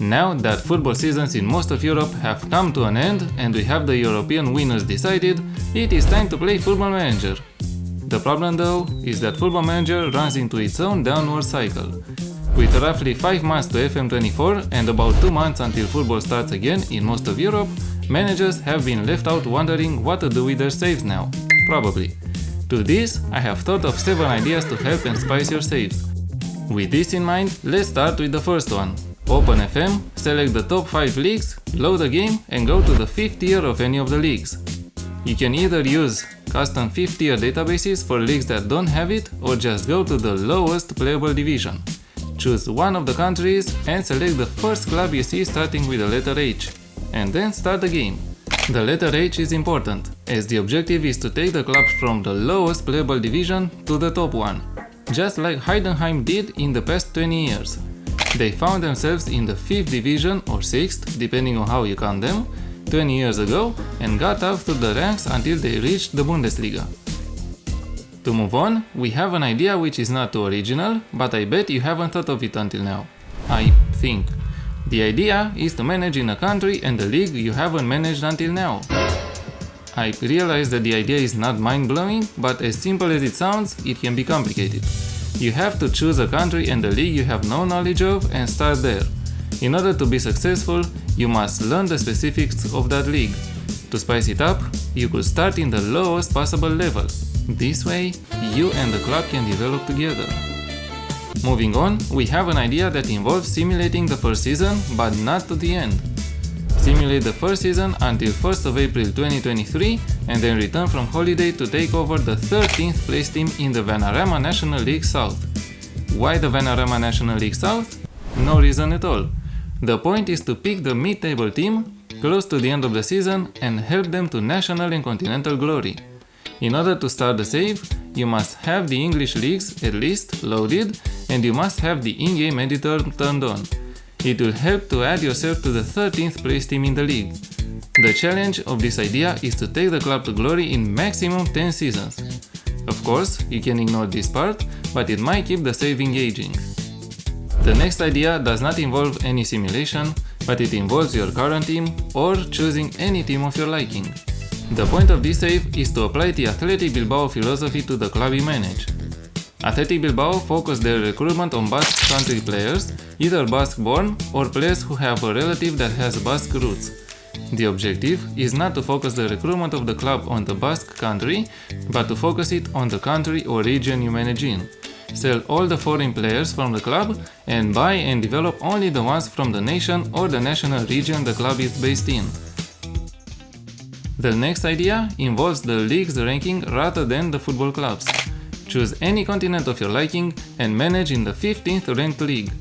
Now that football seasons in most of Europe have come to an end and we have the European winners decided, it is time to play Football Manager. The problem though is that Football Manager runs into its own downward cycle. With roughly 5 months to FM24 and about 2 months until football starts again in most of Europe, managers have been left out wondering what to do with their saves now. Probably. To this, I have thought of 7 ideas to help and spice your saves. With this in mind, let's start with the first one. Open FM, select the top 5 leagues, load the game and go to the 5th tier of any of the leagues. You can either use custom 5th tier databases for leagues that don't have it or just go to the lowest playable division. Choose one of the countries and select the first club you see starting with the letter H. And then start the game. The letter H is important, as the objective is to take the clubs from the lowest playable division to the top one, just like Heidenheim did in the past 20 years. They found themselves in the 5th division or 6th, depending on how you count them, 20 years ago and got up through the ranks until they reached the Bundesliga. To move on, we have an idea which is not too original, but I bet you haven't thought of it until now. I think. The idea is to manage in a country and a league you haven't managed until now. I realize that the idea is not mind-blowing, but as simple as it sounds, it can be complicated. You have to choose a country and a league you have no knowledge of and start there. In order to be successful, you must learn the specifics of that league. To spice it up, you could start in the lowest possible level. This way, you and the club can develop together. Moving on, we have an idea that involves simulating the first season, but not to the end. Simulate the first season until 1st of April 2023 and then return from holiday to take over the 13th place team in the Vanarama National League South. Why the Vanarama National League South? No reason at all. The point is to pick the mid-table team close to the end of the season and help them to national and continental glory. In order to start the save, you must have the English leagues at least loaded and you must have the in-game editor turned on. It will help to add yourself to the 13th place team in the league. The challenge of this idea is to take the club to glory in maximum 10 seasons. Of course, you can ignore this part, but it might keep the save engaging. The next idea does not involve any simulation, but it involves your current team or choosing any team of your liking. The point of this save is to apply the Athletic Bilbao philosophy to the club you manage. Athletic Bilbao focused their recruitment on Basque country players, either Basque-born or players who have a relative that has Basque roots. The objective is not to focus the recruitment of the club on the Basque country, but to focus it on the country or region you manage in. Sell all the foreign players from the club and buy and develop only the ones from the nation or the national region the club is based in. The next idea involves the league's ranking rather than the football clubs. Choose any continent of your liking and manage in the 15th ranked league.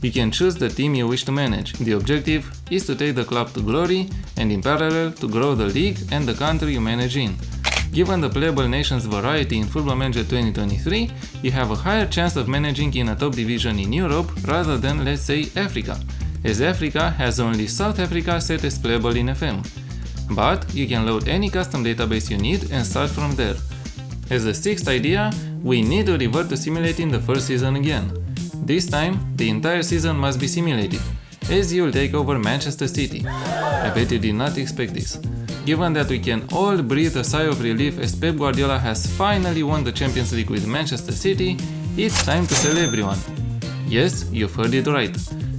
You can choose the team you wish to manage. The objective is to take the club to glory and in parallel to grow the league and the country you manage in. Given the playable nations variety in Football Manager 2023, you have a higher chance of managing in a top division in Europe rather than, let's say, Africa, as Africa has only South Africa set as playable in FM. But you can load any custom database you need and start from there. As the 6th idea, we need to revert to simulating the first season again. This time, the entire season must be simulated, as you will take over Manchester City. I bet you did not expect this. Given that we can all breathe a sigh of relief as Pep Guardiola has finally won the Champions League with Manchester City, it's time to sell everyone. Yes, you've heard it right.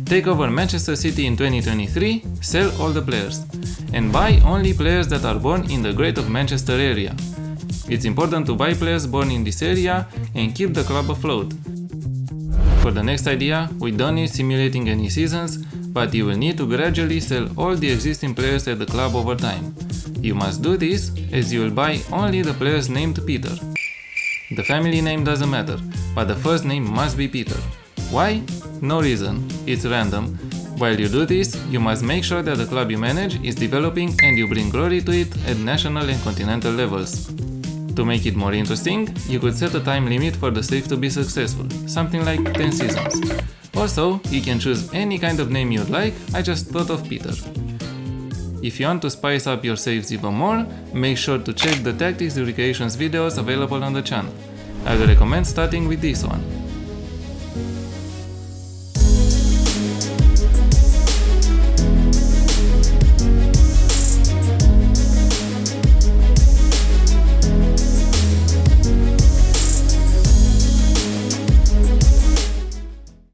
Take over Manchester City in 2023, sell all the players, and buy only players that are born in the Greater Manchester area. It's important to buy players born in this area and keep the club afloat. For the next idea, we don't need simulating any seasons, but you will need to gradually sell all the existing players at the club over time. You must do this as you will buy only the players named Peter. The family name doesn't matter, but the first name must be Peter. Why? No reason, it's random. While you do this, you must make sure that the club you manage is developing and you bring glory to it at national and continental levels. To make it more interesting, you could set a time limit for the save to be successful, something like 10 seasons. Also, you can choose any kind of name you'd like, I just thought of Peter. If you want to spice up your saves even more, make sure to check the Tactics Recreations videos available on the channel. I would recommend starting with this one.